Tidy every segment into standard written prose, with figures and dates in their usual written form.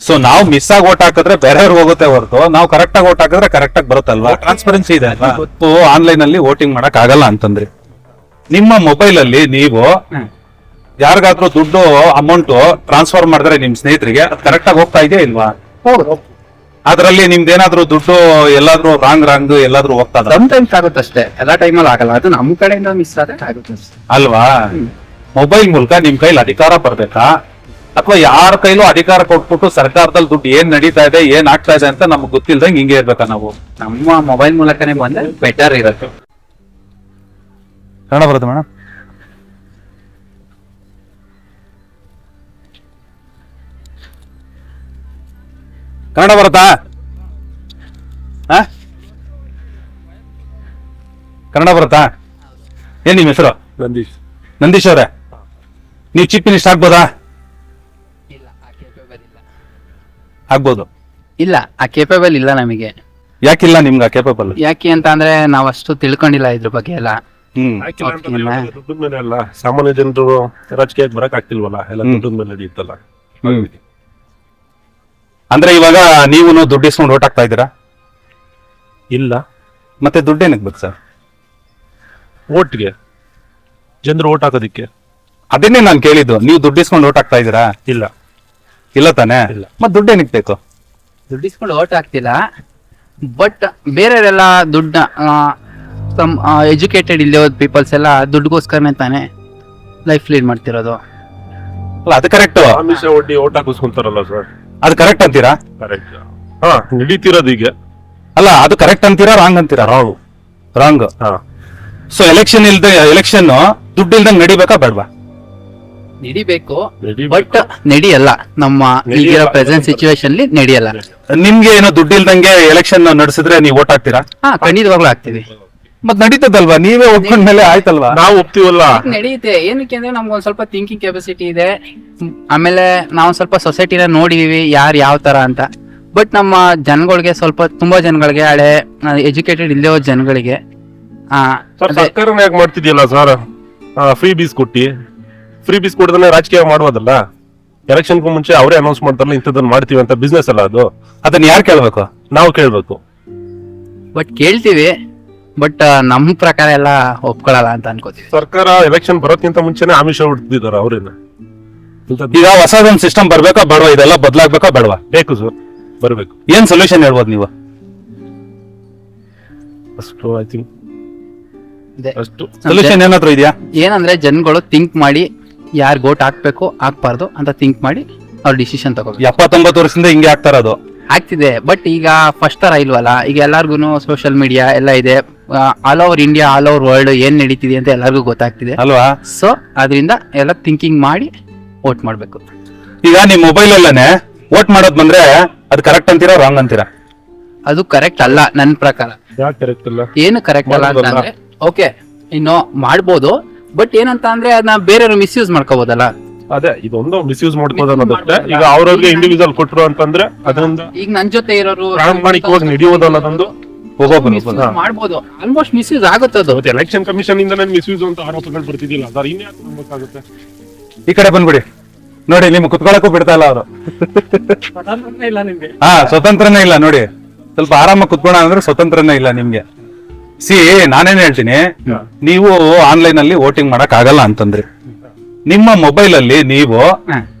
So ನಾವು miss ಆಗಿ vote ಹಾಕಿದ್ರೆ ಬೇರೆಯವ್ರಿಗೆ ಹೋಗುತ್ತೆ ಹೊರತು ನಾವು ಕರೆಕ್ಟ್ ಆಗಿ ಓಟ್ ಹಾಕಿದ್ರೆ ಕರೆಕ್ಟ್ ಆಗಿ ಬರುತ್ತಲ್ವಾ? ಟ್ರಾನ್ಸ್ಪರೆನ್ಸಿ ಇದೆ ಅಲ್ವಾ? ಆನ್ಲೈನ್ ಅಲ್ಲಿ ವೋಟಿಂಗ್ ಮಾಡಕ್ ಆಗಲ್ಲ ಅಂತಂದ್ರಿ. ನಿಮ್ಮ ಮೊಬೈಲ್ ಅಲ್ಲಿ ನೀವು ಯಾರಿಗಾದ್ರೂ ದುಡ್ಡು ಅಮೌಂಟ್ ಟ್ರಾನ್ಸ್ಫರ್ ಮಾಡಿದ್ರೆ ನಿಮ್ ಸ್ನೇಹಿತರಿಗೆ ಕರೆಕ್ಟ್ ಆಗಿ ಹೋಗ್ತಾ ಇದೆಯಾ ಇಲ್ವಾ? ಅದ್ರಲ್ಲಿ ನಿಮ್ದೇನಾದ್ರೂ ದುಡ್ಡು ಎಲ್ಲಾದ್ರೂ ರಾಂಗ್ ಎಲ್ಲಾದ್ರೂ ಹೋಗ್ತಾ ಸಮಟೈಮ್ಸ್ ಆಗುತ್ತಷ್ಟೇ, ಎಲ್ಲಾ ಟೈಮಲ್ಲಿ ಆಗಲ್ಲ. ಅದು ನಮ್ ಕಡೆಯಿಂದ ಮಿಸ್ ಆದ್ರೆ ಆಗುತ್ತೆ ಅಲ್ವಾ? ಮೊಬೈಲ್ ಮೂಲಕ ನಿಮ್ ಕೈಲಿ ಅಧಿಕಾರ ಬರ್ಬೇಕಾ ಅಥವಾ ಯಾರ ಕೈಲೂ ಅಧಿಕಾರ ಕೊಟ್ಬಿಟ್ಟು ಸರ್ಕಾರದಲ್ಲಿ ದುಡ್ಡು ಏನ್ ನಡೀತಾ ಇದೆ ಏನ್ ಆಗ್ತಾ ಇದೆ ಅಂತ ನಮ್ಗೆ ಗೊತ್ತಿಲ್ದಂಗೆ ಹಿಂಗೆ ಇರ್ಬೇಕಾ ನಾವು? ನಮ್ಮ ಮೊಬೈಲ್ ಮೂಲಕನೇ ಬಂದ್ರೆ ಬೆಟರ್ ಇರುತ್ತೆ. ಕನ್ನಡ ಬರುತ್ತೆ ಮೇಡಮ್? ಕನ್ನಡ ಬರುತ್ತಾ? ಕನ್ನಡ ಬರುತ್ತಾ? ಏನ್ ನಿಮ್ ಹೆಸರು? ನಂದೀಶ್ ಅವ್ರೆ, ನೀವು ಚೀಫ್ ಮಿನಿಸ್ಟರ್ ಆಗ್ಬೋದಾ? ಆಗ್ಬೋದು. ಇಲ್ಲ, ಆ ಕೇಪಬಲ್ ಇಲ್ಲ ನಮಗೆ. ಯಾಕಿಲ್ಲ ನಿಮ್ಗೆ ಆ ಕೇಪಬಲ್? ಯಾಕೆ ಅಂತ ಅಂದ್ರೆ ನಾವ್ ಅಷ್ಟು ತಿಳ್ಕೊಂಡಿಲ್ಲ ಇದ್ರ ಬಗ್ಗೆ ಎಲ್ಲ. ದುಡ್ಡು ಮೇಲೆ ಸಾಮಾನ್ಯ ಜನರು ರಾಜಕೀಯಕ್ಕೆ ಬರಕ್ ಆಗ್ತಿಲ್ವಲ್ಲ, ಎಲ್ಲ ದುಡ್ಡು ಮೇಲೆ ನಡೆಯುತ್ತಲ್ಲ. ಅಂದ್ರೆ ಇವಾಗ ನೀವು ದುಡ್ಡು ಇಸ್ಕೊಂಡು ಓಟ್ ಹಾಕ್ತಾ ಇದ್ದೀರಾ? ಇಲ್ಲ. ಮತ್ತೆ ದುಡ್ಡು ಏನಕ್ಕೆ ಬೇಕು ಸರ್? ಓಟ್ಗೆ, ಜನರು ಓಟ್ ಹಾಕೋದಿಕ್ಕೆ. ಅದನ್ನೇ ನಾನು ಕೇಳಿದ್ದು, ನೀವು ದುಡ್ಡು ಇಸ್ಕೊಂಡು ಓಟ್ ಹಾಕ್ತಾ ಇದ್ದೀರಾ? ಇಲ್ಲ. ಇಲ್ಲ ತಾನೇ? ಮತ್ತೆ ದುಡ್ಡು ಏನಕ್ಕೆ ಬೇಕು? ದುಡ್ಡು ಇಸ್ಕೊಂಡು ಓಟ್ ಹಾಕ್ತಿಲ್ಲ, ಬಟ್ ಬೇರೆಯವರೆಲ್ಲ ದುಡ್ಡ ಎಜುಕೇಟೆಡ್ ಇಲ್ಲದೆ ಹೋದ ಪೀಪಲ್ಸ್ ಎಲ್ಲ ದುಡ್ಡುಗೋಸ್ಕರನೇ ತಾನೇ ಲೈಫ್ ಲೀಡ್ ಮಾಡ್ತಿರೋದು. ಅಲ್ಲ, ಅದು ಕರೆಕ್ಟ್. ಆಮಿಷ ಒಡ್ಡಿ ಓಟ್ ಹಾಕಿಸ್ಕೊಂತಾರಲ್ಲ ಸರ್, ಅದು ಕರೆಕ್ಟ್ ಅಂತೀರಾ? ಕರೆಕ್ಟ್. ನಡೀತಿರೋದು ಈಗ. ಅಲ್ಲ, ಅದು ಕರೆಕ್ಟ್ ಅಂತೀರಾ ರಾಂಗ್ ಅಂತೀರಾ? ರಾಂಗ್. ಸೊ ಎಲೆಕ್ಷನ್ ದುಡ್ಡು ಇಲ್ದಂಗ್ ನಡಿಬೇಕಾ ಬೇಡವಾ? ನಡಿಬೇಕು, ಬಟ್ ನಡಿಯಲ್ಲ. ನಮ್ಮ ಈಗಿರೋ ಪ್ರೆಸೆಂಟ್ ಸಿಚುವೇಶನ್ ನಡಿಯಲ್ಲ. ನಿಮ್ಗೆ ಏನೋ ದುಡ್ಡು ಇಲ್ದಂಗೆ ಎಲೆಕ್ಷನ್ ನಡೆಸಿದ್ರೆ ನೀವು ಓಟ್ ಹಾಕ್ತೀರಾ? ಖಂಡಿತವಾಗ್ಲೂ ಆಗ್ತೀವಿ. ಮತ್ ನಡೀತದಲ್ವಾ? ನೀವೇ ಒಪ್ಕೊಂಡ್ಮೇಲೆ ಆಯ್ತಲ್ವಾ? ನಾವು ಒಪ್ತೀವಲ್ಲ. ನಡೆಯುತ್ತೆ. ಏನಕ್ಕೆ ಅಂದ್ರೆ ನಮ್ಗೆ ಒಂದ್ ಸ್ವಲ್ಪ ಥಿಂಕಿಂಗ್ ಕೆಪಾಸಿಟಿ ಇದೆ. ಆಮೇಲೆ ನಾವು ಸ್ವಲ್ಪ ಸೊಸೈಟಿನ ನೋಡಿದೀವಿ ಯಾರು ಯಾವ ತರ ಅಂತ. ಬಟ್ ನಮ್ಮ ಜನಗಳಿಗೆ ತುಂಬಾ ಜನಗಳಿಗೆ ಹಳೆ ಎಜುಕೇಟೆಡ್ ಇಲ್ಲದೆ ಹೋದ ಜನಗಳಿಗೆ ಸರ್ಕಾರನೇ ಯಾಕೆ ಮಾಡ್ತಿದ್ಯಲ್ಲ ಸರ್? ಫ್ರೀ ಬೀಸ್ ಕೊಡದನ್ನ ರಾಜಕೀಯ ಮಾಡುವುದಲ್ಲ. ಎಲೆಕ್ಷನ್ ಮುಂಚೆ ಅವರೇ ಅನೌನ್ಸ್ ಮಾಡ್ತಾರಲ್ಲ, ಇಂಥದನ್ನ ಮಾಡ್ತೀವಿ ಅಂತ. ಬಿಸ್ನೆಸ್ ಅಲ್ಲ ಅದು. ಅದನ್ನ ಯಾರು ಕೇಳ್ಬೇಕು? ನಾವು ಕೇಳ್ಬೇಕು. ಬಟ್ ಕೇಳ್ತೀವಿ, ಬಟ್ ನಮ್ ಪ್ರಕಾರ ಎಲ್ಲ ಒಪ್ಕೊಳಲ್ಲ ಅಂತ ಅನ್ಕೋತೀವಿ. ಸರ್ಕಾರ ಎಲೆಕ್ಷನ್ ಬರೋಕ್ಕಿಂತ ಮುಂಚೆನೆ ಆಮಿಷ ಹುಡ್ತಿದಾರ ಅವ್ರೇನ. ಈಗ ಹೊಸದೊಂದು ಸಿಸ್ಟಮ್ ಬರ್ಬೇಕಾ ಬೇಡವಾ? ಇದೆಲ್ಲ ಬದಲಾಗ್ಬೇಕಾ ಬೇಡವಾ? ಬೇಕು ಸರ್, ಬರ್ಬೇಕು. ಏನ್ ಸೊಲ್ಯೂಷನ್ ಹೇಳ್ಬೋದು ನೀವು? ಅಷ್ಟು ಐ ಥಿಂಕ್ ಅಷ್ಟು ಸೊಲ್ಯೂಷನ್ ಏನಾದ್ರು ಇದೆಯಾ? ಏನಂದ್ರೆ ಜನಗಳು ಥಿಂಕ್ ಮಾಡಿ ಯಾರು ಓಟ್ ಹಾಕ್ಬೇಕು ಹಾಕ್ಬಾರ್ದು ಅಂತ ಥಿಂಕ್ ಮಾಡಿ ಅವ್ರ ಡಿಸಿಷನ್ ತಗೋಬೇಕು. 79 ವರ್ಷದಿಂದ ಹಿಂಗೆ ಆಗ್ತಾ ಇರೋದು. ಆಗ್ತಿದೆ, ಬಟ್ ಈಗ ಫಸ್ಟ್ ತರ ಇಲ್ವಲ್ಲ. ಈಗ ಎಲ್ಲಾರ್ಗು ಸೋಷಿಯಲ್ ಮೀಡಿಯಾ ಎಲ್ಲ ಇದೆ. All over India, all over world ಏನ್ ನಡೀತಿದೆ ಅಂತ ಎಲ್ಲರಿಗೂ ಗೊತ್ತಾಗ್ತಿದೆ ಅಲ್ವಾ? ಸೊ ಅದರಿಂದ ಎಲ್ಲ ಥಿಂಕಿಂಗ್ ಮಾಡಿ ವೋಟ್ ಮಾಡ್ಬೇಕು. ಈಗ ನಿಮ್ ಮೊಬೈಲ್ ಅಲ್ಲೇನೆ ವೋಟ್ ಮಾಡೋದ್ ಬಂದ್ರೆ ಅದು ಕರೆಕ್ಟ್ ಅಂತೀರಾ ರಾಂಗ್ ಅಂತೀರಾ? ಅದು ಕರೆಕ್ಟ್ ಅಲ್ಲ ನನ್ನ ಪ್ರಕಾರ. ಯಾಕೆ ಕರೆಕ್ಟ್ ಅಲ್ಲ? ಏನು ಕರೆಕ್ಟ್ ಅಲ್ಲ ಅಂತಂದ್ರೆ ಓಕೆ ಇನ್ನು ಮಾಡ್ಬೋದು, ಬಟ್ ಏನಂತ ಅಂದ್ರೆ ಅದನ್ನ ಬೇರೆಯವರು ಮಿಸ್ಯೂಸ್ ಮಾಡ್ಕೋಬಹುದಲ್ಲ. ಅದೇ ಇದೊಂದು ಮಿಸ್ಯೂಸ್ ಮಾಡ್ಕೋದನ್ನೋದಷ್ಟೇ. ಈಗ ಅವ್ರವ್ರಿಗೆ ಇಂಡಿವಿಜುವಲ್ ಕೊಟ್ರು ಅಂತಂದ್ರೆ ಅದರಿಂದ ಈಗ ನನ್ ಜೊತೆ ಇರೋರು ಪ್ರಾಮಾಣಿಕವಾಗಿ ನಡೆಯೋದು ಅನ್ನೋದೊಂದು ಮಾಡ್ಬೋದು. ಆಲ್ಮೋಸ್ಟ್ ಮಿಸ್ಯೂಸ್ ಆಗುತ್ತೆ. ಅದು ಎಲೆಕ್ಷನ್ ಕಮಿಷನ್ ಇಂದ ಮಿಸ್ಯೂಸ್ ಅಂತ ಆರೋಪಗಳು ಬರ್ತಿದ್ದಿಲ್ಲ ಸರ್. ಇನ್ಯಾಕೆ ನಂಬಕ್ಕಾಗುತ್ತೆ? ಈ ಕಡೆ ಬಂದ್ಬಿಡಿ ನೋಡಿ, ನಿಮ್ಗೆ ಕುತ್ಕೊಳಕ್ಕೂ ಬಿಡ್ತಾ ಇಲ್ಲ ಅವರು. ಇಲ್ಲ ನಿಮ್ಗೆ. ಸ್ವತಂತ್ರನೇ ಇಲ್ಲ ನೋಡಿ. ಸ್ವಲ್ಪ ಆರಾಮಾಗಿ ಕುತ್ಕೋಣ ಅಂದ್ರೆ ಸ್ವತಂತ್ರನೇ ಇಲ್ಲ ನಿಮ್ಗೆ. ನಾನೇನ್ ಹೇಳ್ತೀನಿ, ನೀವು ಆನ್ಲೈನ್ ಅಲ್ಲಿ ವೋಟಿಂಗ್ ಮಾಡಕ್ ಆಗಲ್ಲ ಅಂತಂದ್ರಿ. ನಿಮ್ಮ ಮೊಬೈಲ್ ಅಲ್ಲಿ ನೀವು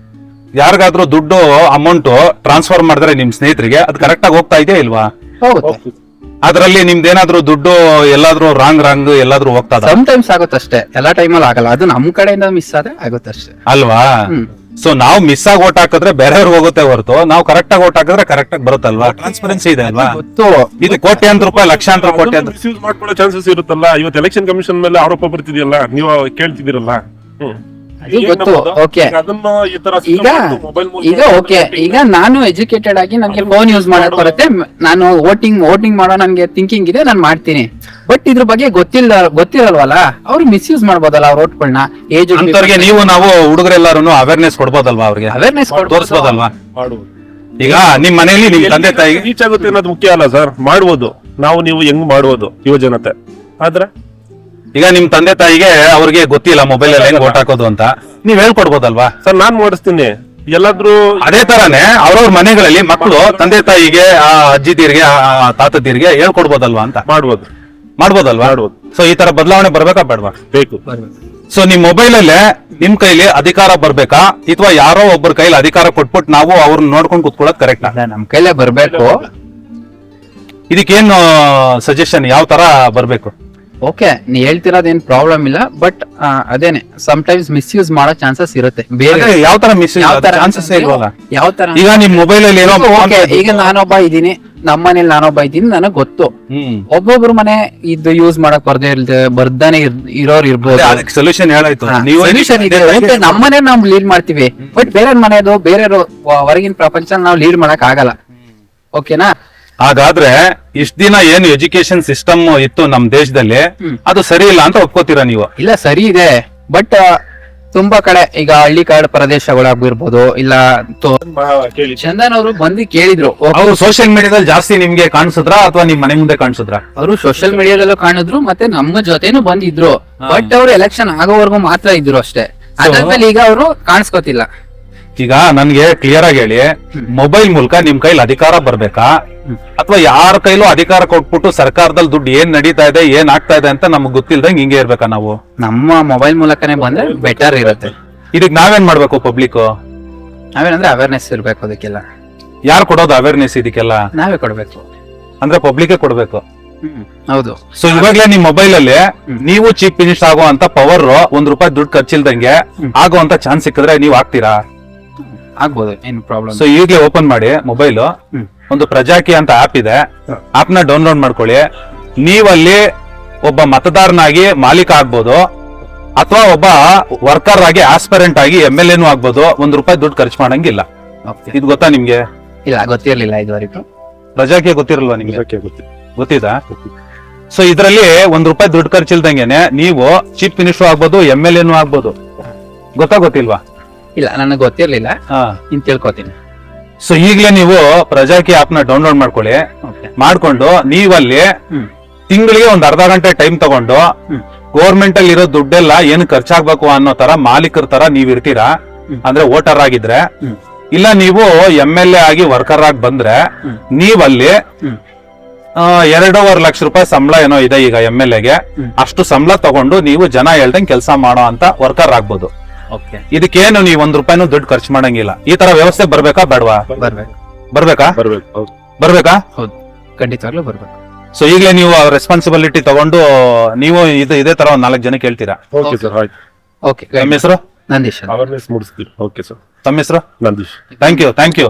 ಯಾರಿಗಾದ್ರೂ ದುಡ್ಡು ಅಮೌಂಟ್ ಟ್ರಾನ್ಸ್ಫರ್ ಮಾಡಿದ್ರೆ ನಿಮ್ ಸ್ನೇಹಿತರಿಗೆ ಅದು ಕರೆಕ್ಟ್ ಆಗಿ ಹೋಗ್ತಾ ಇದೆಯಾ ಇಲ್ವಾ? ಅದ್ರಲ್ಲಿ ನಿಮ್ದೇನಾದ್ರೂ ದುಡ್ಡು ಎಲ್ಲಾದ್ರೂ ರಾಂಗ್ ಎಲ್ಲಾದ್ರೂ ಹೋಗ್ತಾ ಸಮಟೈಮ್ಸ್ ಆಗುತ್ತಷ್ಟೇ, ಎಲ್ಲಾ ಟೈಮಲ್ಲಿ ಆಗಲ್ಲ. ಅದು ನಮ್ ಕಡೆಯಿಂದ ಮಿಸ್ ಆದ್ರೆ ಆಗುತ್ತಷ್ಟೇ ಅಲ್ವಾ? ಸೊ ನಾವು ಮಿಸ್ ಆಗಿ ಓಟ್ ಹಾಕಿದ್ರೆ ಬೇರೆಯವ್ರಿಗೆ ಹೋಗುತ್ತೆ ಹೊರತು ನಾವು ಕರೆಕ್ಟ್ ಆಗಿ ಓಟ್ ಹಾಕಿದ್ರೆ ಕರೆಕ್ಟ್ ಆಗಿ ಬರುತ್ತಲ್ವಾ? ಟ್ರಾನ್ಸ್ಪರೆನ್ಸಿ ಇದೆ ಅಲ್ವಾ? ಇದು ಕೋಟ್ಯಾಂತರ ರೂಪಾಯಿ, ಲಕ್ಷಾಂತರ ಕೋಟ್ಯಾಂತರ ಮಿಸ್ಯೂಸ್ ಮಾಡ್ಕೊಳ್ಳೋ ಚಾನ್ಸಸ್ ಇರುತ್ತಲ್ಲ. ಇವತ್ತು ಎಲೆಕ್ಷನ್ ಕಮಿಷನ್ ಮೇಲೆ ಆರೋಪ ಬರ್ತಿದೆಯಲ್ಲ, ನೀವು ಕೇಳ್ತಿದ್ದೀರಲ್ಲ. ಗೊತ್ತು. ಓಕೆ, ಈಗ ಓಕೆ, ಈಗ ನಾನು ಎಜುಕೇಟೆಡ್ ಆಗಿ ನನಗೆ ಫೋನ್ ಯೂಸ್ ಮಾಡಕ್ ಬರುತ್ತೆ. ನಾನು ವೋಟಿಂಗ್ ಮಾಡೋ ನನ್ಗೆ ಥಿಂಕಿಂಗ್ ಇದೆ, ನಾನು ಮಾಡ್ತೀನಿ. ಬಟ್ ಇದ್ರ ಬಗ್ಗೆ ಗೊತ್ತಿರಲ್ವಲ್ಲ, ಅವ್ರು ಮಿಸ್ಯೂಸ್ ಮಾಡ್ಬೋದಲ್ಲ ಅವ್ರ ಓಟ್ಗಳನ್ನ. ಏಜ್ ನೀವು ನಾವು ಹುಡುಗರೆಲ್ಲಾರು ಅವೇರ್ನೆಸ್ ಕೊಡ್ಬೋದಲ್ವಾ? ಅವ್ರಿಗೆ ಅವೇರ್ನೆಸ್ ತೋರಿಸಬಹುದಲ್ವಾ? ಈಗ ನಿಮ್ ಮನೆಯಲ್ಲಿ ನಿಮ್ ತಂದೆ ತಾಯಿ ರೀಚ್ ಆಗುತ್ತೆ ಅನ್ನೋದು ಮುಖ್ಯ ಅಲ್ಲ ಸರ್. ಮಾಡ್ಬೋದು, ನೀವು ಹೆಂಗ್ ಮಾಡ್ಬೋದು ಯುವ ಜನತೆ. ಆದ್ರೆ ಈಗ ನಿಮ್ ತಂದೆ ತಾಯಿಗೆ ಅವ್ರಿಗೆ ಗೊತ್ತಿಲ್ಲ ಮೊಬೈಲ್ ಅಲ್ಲಿ ಹೆಂಗ್ ಓಟ್ ಹಾಕೋದು ಅಂತ, ನೀವ್ ಹೇಳ್ಕೊಡ್ಬೋದಲ್ವಾ? ಸರ್ ನಾನ್ ಮಾಡಿಸ್ತೀನಿ, ಎಲ್ಲಾದ್ರೂ ಅದೇ ತರಾನೇ ಅವ್ರವ್ರ ಮನೆಗಳಲ್ಲಿ ಮಕ್ಕಳು ತಂದೆ ತಾಯಿಗೆ ಆ ಅಜ್ಜಿದೀರ್ಗೆ ಆ ತಾತದೀರ್ಗೆ ಹೇಳ್ಕೊಡ್ಬೋದಲ್ವಾ ಅಂತ ಮಾಡ್ಬೋದು. ಮಾಡ್ಬೋದಲ್ವಾ? ಮಾಡ್ಬೋದು. ಸೊ ಈ ತರ ಬದಲಾವಣೆ ಬರ್ಬೇಕಾ ಬೇಡವಾ? ಬೇಕು. ಸೊ ನಿಮ್ ಮೊಬೈಲ್ ಅಲ್ಲೇ ನಿಮ್ ಕೈಲಿ ಅಧಿಕಾರ ಬರ್ಬೇಕಾ ಅಥವಾ ಯಾರೋ ಒಬ್ಬರ ಕೈಲಿ ಅಧಿಕಾರ ಕೊಟ್ಬಿಟ್ಟು ನಾವು ಅವ್ರನ್ನ ನೋಡ್ಕೊಂಡು ಕುತ್ಕೊಳ್ಳೋದು ಕರೆಕ್ಟಾ? ನಮ್ ಕೈಲೇ ಬರ್ಬೇಕು. ಇದಕ್ಕೇನು ಸಜೆಷನ್ ಯಾವ ತರ ಬರ್ಬೇಕು? ಓಕೆ, ನೀ ಹೇಳ್ತಿರೋದೇನ್ ಪ್ರಾಬ್ಲಮ್ ಇಲ್ಲ, ಬಟ್ ಅದೇನೆ ಟೈಮ್ಸ್ ಮಿಸ್ಯೂಸ್ ಮಾಡೋ ಚಾನ್ಸಸ್ ಇರುತ್ತೆ. ಬೇರೆ ಅದೇ ಯಾವ ತರ ಮಿಸ್ ಯಾವ ತರ ಚಾನ್ಸಸ್ ಇಲ್ವಲ್ಲ? ಯಾವ ತರ ಈಗ ನಿಮ್ ಮೊಬೈಲ್ ಅಲ್ಲಿ ಏನೋ ಓಕೆ, ಈಗ ನಾನೊಬ್ಬ ಇದ್ದೀನಿ, ನಮ್ಮ ಮನೇಲಿ ನಾನೊಬ್ಬ ಇದ್ದೀನಿ, ನನಗ್ ಗೊತ್ತು. ಒಬ್ಬೊಬ್ರು ಮನೆ ಇದು ಯೂಸ್ ಮಾಡಕ್ ಬರ್ದಾನೆ ಇರೋರು ಇರ್ಬೋದು. ಅದಕ್ಕೆ ಸೊಲ್ಯೂಷನ್ ಹೇಳಾಯ್ತು. ನೀವು ಸೊಲ್ಯೂಷನ್ ಇದೆ. ಓಕೆ, ನಮ್ಮನೆ ನಾವು ಲೀಡ್ ಮಾಡ್ತೀವಿ, ಬಟ್ ಬೇರೆ ಮನೆದು ಬೇರೆ ಹೊರಗಿನ ಪ್ರಪಂಚ ನಾವು ಲೀಡ್ ಮಾಡಕ್ ಆಗಲ್ಲ. ಓಕೆನಾ? ಹಾಗಾದ್ರೆ ಇಷ್ಟ ದಿನ ಏನು ಎಜುಕೇಶನ್ ಸಿಸ್ಟಮ್ ಇತ್ತು ನಮ್ ದೇಶದಲ್ಲಿ ಅದು ಸರಿ ಇಲ್ಲ ಅಂತ ಒಪ್ಕೋತೀರಾ ನೀವು? ಇಲ್ಲ, ಸರಿ ಇದೆ, ಬಟ್ ತುಂಬಾ ಕಡೆ ಈಗ ಹಳ್ಳಿ ಕಾಡು ಪ್ರದೇಶಗಳಾಗಿರ್ಬೋದು, ಇಲ್ಲ ಕೇಳಿ. ಚಂದನ್ ಅವರು ಬಂದು ಕೇಳಿದ್ರು. ಅವ್ರು ಸೋಷಿಯಲ್ ಮೀಡಿಯಾದಲ್ಲಿ ಜಾಸ್ತಿ ನಿಮ್ಗೆ ಕಾಣಿಸಿದ್ರ ಅಥವಾ ನಿಮ್ ಮನೆ ಮುಂದೆ ಕಾಣಿಸಿದ್ರ? ಅವರು ಸೋಷಿಯಲ್ ಮೀಡಿಯಾದಲ್ಲೂ ಕಾಣಿದ್ರು, ಮತ್ತೆ ನಮ್ಮ ಜೊತೆನೂ ಬಂದಿದ್ರು. ಬಟ್ ಅವ್ರು ಎಲೆಕ್ಷನ್ ಆಗೋವರೆಗೂ ಮಾತ್ರ ಇದ್ರು ಅಷ್ಟೇ. ಅದಾದ್ಮೇಲೆ ಈಗ ಅವರು ಕಾಣಿಸ್ಕೋತಿಲ್ಲ. ಈಗ ನನ್ಗೆ ಕ್ಲಿಯರ್ ಆಗಿ ಹೇಳಿ, ಮೊಬೈಲ್ ಮೂಲಕ ನಿಮ್ ಕೈಲಿ ಅಧಿಕಾರ ಬರ್ಬೇಕಾ ಅಥವಾ ಯಾರ ಕೈಲೂ ಅಧಿಕಾರ ಕೊಟ್ಬಿಟ್ಟು ಸರ್ಕಾರದಲ್ಲಿ ದುಡ್ಡು ಏನ್ ನಡೀತಾ ಇದೆ ಏನ್ ಆಗ್ತಾ ಇದೆ ಅಂತ ನಮ್ಗೆ ಗೊತ್ತಿಲ್ದಂಗೆ ಹಿಂಗೆ ಇರ್ಬೇಕಾ ನಾವು? ನಮ್ಮ ಮೊಬೈಲ್ ಮೂಲಕನೇ ಬಂದ್ರೆ ಬೆಟರ್ ಇರುತ್ತೆ. ಇದಕ್ ನಾವೇನ್ ಮಾಡ್ಬೇಕು? ಪಬ್ಲಿಕ್ ನಾವೇನಂದ್ರೆ ಅವೇರ್ನೆಸ್ ಇರ್ಬೇಕು. ಅದಕ್ಕೆಲ್ಲ ಯಾರು ಕೊಡೋದು ಅವೇರ್ನೆಸ್? ಇದಕ್ಕೆಲ್ಲ ನಾವೇ ಕೊಡ್ಬೇಕು. ಅಂದ್ರೆ ಪಬ್ಲಿಕ್ ಕೊಡ್ಬೇಕು. ಹೌದು. ಸೊ ಇವಾಗ್ಲೇ ನಿಮ್ ಮೊಬೈಲ್ ಅಲ್ಲಿ ನೀವು ಚೀಫ್ ಮಿನಿಸ್ಟರ್ ಆಗುವಂತ ಪವರ್ ₹1 ದುಡ್ಡು ಖರ್ಚಿಲ್ದಂಗೆ ಆಗುವಂತ ಚಾನ್ಸ್ ಸಿಕ್ಕಿದ್ರೆ ನೀವ್ ಆಗ್ತೀರಾ? ಆಗ್ಬೋದು, ಏನ್ ಪ್ರಾಬ್ಲಮ್. ಸೊ ಈಗಲೇ ಓಪನ್ ಮಾಡಿ ಮೊಬೈಲ್, ಒಂದು ಪ್ರಜಾಕಿ ಅಂತ ಆಪ್ ಇದೆ, ಆಪ್ ನ ಡೌನ್ಲೋಡ್ ಮಾಡ್ಕೊಳ್ಳಿ. ನೀವಲ್ಲಿ ಒಬ್ಬ ಮತದಾರನಾಗಿ ಮಾಲೀಕ ಆಗ್ಬೋದು ಅಥವಾ ಒಬ್ಬ ವರ್ಕರ್ ಆಗಿ ಆಸ್ಪರೆಂಟ್ ಆಗಿ MLA ಆಗ್ಬೋದು. ₹1 ದುಡ್ಡು ಖರ್ಚು ಮಾಡಂಗಿಲ್ಲ. ಇದು ಗೊತ್ತಾ ನಿಮ್ಗೆ? ಇಲ್ಲ, ಗೊತ್ತಿರ್ಲಿಲ್ಲ ಇದುವರೆಗೂ. ಪ್ರಜಾಕಿ ಗೊತ್ತಿರಲ್ವಾ ನಿಮ್ಗೆ? ಗೊತ್ತಿಲ್ಲ. ಗೊತ್ತಿದಾ? ಸೊ ಇದ್ರಲ್ಲಿ ₹1 ದುಡ್ಡು ಖರ್ಚಿಲ್ದಂಗೆನೆ ನೀವು ಚೀಫ್ ಮಿನಿಸ್ಟರ್ ಆಗ್ಬೋದು, MLA ಆಗ್ಬೋದು. ಗೊತ್ತಿಲ್ವಾ? ಇಲ್ಲ, ನನಗೆ ಗೊತ್ತಿರ್ಲಿಲ್ಲ, ಇನ್ ತಿಳ್ಕೊತೀನಿ. ಸೊ ಈಗಲೇ ನೀವು ಪ್ರಜಾಕಿ ಆಪ್ ನ ಡೌನ್ಲೋಡ್ ಮಾಡ್ಕೊಳ್ಳಿ. ಮಾಡ್ಕೊಂಡು ನೀವಲ್ಲಿ ತಿಂಗಳಿಗೆ ಒಂದ್ ಅರ್ಧ ಗಂಟೆ ಟೈಮ್ ತಗೊಂಡು ಗೌರ್ಮೆಂಟ್ ಅಲ್ಲಿ ಇರೋ ದುಡ್ಡೆಲ್ಲ ಏನು ಖರ್ಚಾಗ್ಬೇಕು ಅನ್ನೋ ತರ ಮಾಲೀಕರ ತರ ನೀವ್ ಇರ್ತೀರಾ. ಅಂದ್ರೆ ವೋಟರ್ ಆಗಿದ್ರೆ, ಇಲ್ಲ ನೀವು MLA ಆಗಿ ವರ್ಕರ್ ಆಗಿ ಬಂದ್ರೆ ನೀವಲ್ಲಿ ₹2.5 ಲಕ್ಷ ಸಂಬಳ ಏನೋ ಇದೆ ಈಗ MLA ಗೆ. ಅಷ್ಟು ಸಂಬಳ ತಗೊಂಡು ನೀವು ಜನ ಹೇಳ್ದಂಗೆ ಕೆಲಸ ಮಾಡೋ ಅಂತ ವರ್ಕರ್ ಆಗ್ಬೋದು. ಇದಕ್ಕೇನು ನೀವು ₹1 ದುಡ್ಡು ಖರ್ಚು ಮಾಡಂಗಿಲ್ಲ. ಈ ತರ ವ್ಯವಸ್ಥೆ ಬರ್ಬೇಕಾ ಬೇಡವಾ? ಬರ್ಬೇಕಾ? ಬರ್ಬೇಕಾ? ಹೌದು, ಖಂಡಿತವಾಗ್ಲೂ ಬರ್ಬೇಕು. ಸೊ ಈಗಲೇ ನೀವು ರೆಸ್ಪಾನ್ಸಿಬಿಲಿಟಿ ತಗೊಂಡು ನೀವು ಇದೇ ತರ ಒಂದ್ 4 ಜನಕ್ಕೆ ಹೇಳ್ತೀರಾ. ಓಕೆ ಸರ್, ಆಯ್ತು. ಓಕೆ, ತಮ್ಮ ಹೆಸರು? ನಂದೀಶ್. ಅವೇರ್ನೆಸ್ ಮೂಡಿಸ್ತೀವಿ. Okay sir. ತಮ್ಮ ಹೆಸರು? ನಂದೀಶ್. Thank you.